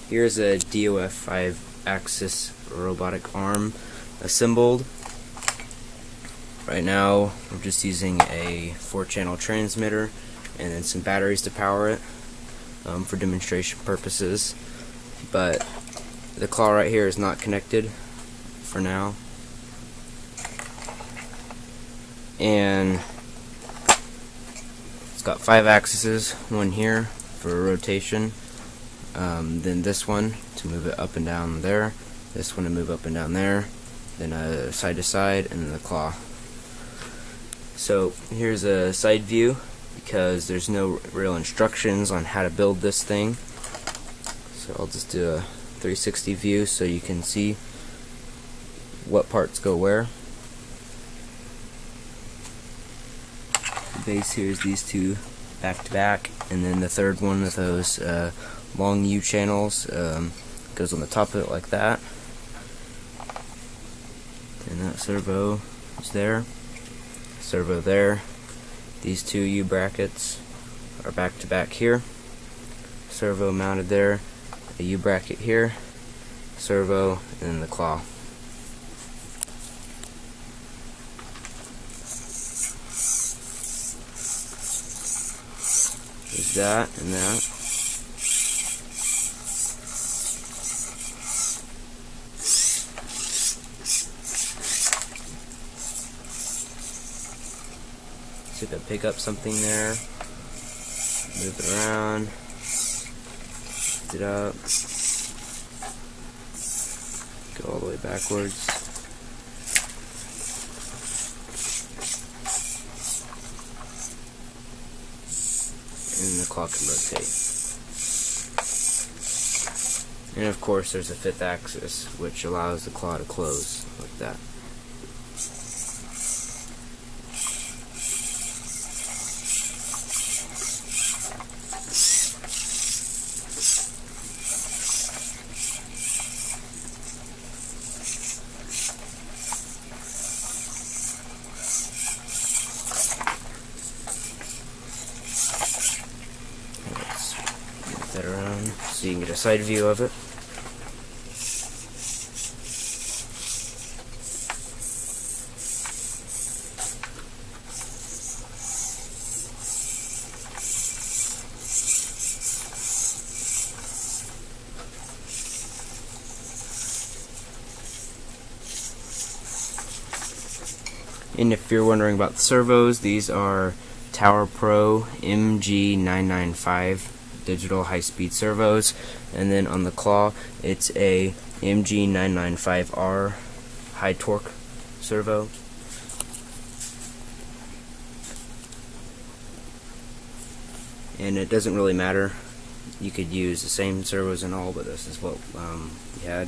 Here's a DOF 5-axis robotic arm assembled. Right now we're just using a 4-channel transmitter and then some batteries to power it for demonstration purposes. But the claw right here is not connected for now. And it's got 5 axes, one here for rotation, then this one to move it up and down there, this one to move up and down there, then side to side, and then the claw. So here's a side view because there's no real instructions on how to build this thing. So I'll just do a 360 view so you can see what parts go where. The base here is these two back to back, and then the third one with those long U channels goes on the top of it like that. And that servo is there, servo there. These two U brackets are back to back here, servo mounted there, a U bracket here, servo, and then the claw. There's that and that. See if I pick up something there, move it around, lift it up, go all the way backwards. And the claw can rotate. And of course there's a 5th axis which allows the claw to close like that. That around so you can get a side view of it. And if you're wondering about the servos, these are Tower Pro MG995 digital high-speed servos, and then on the claw it's a MG995R high torque servo. And it doesn't really matter, you could use the same servos and all, but this is what we had.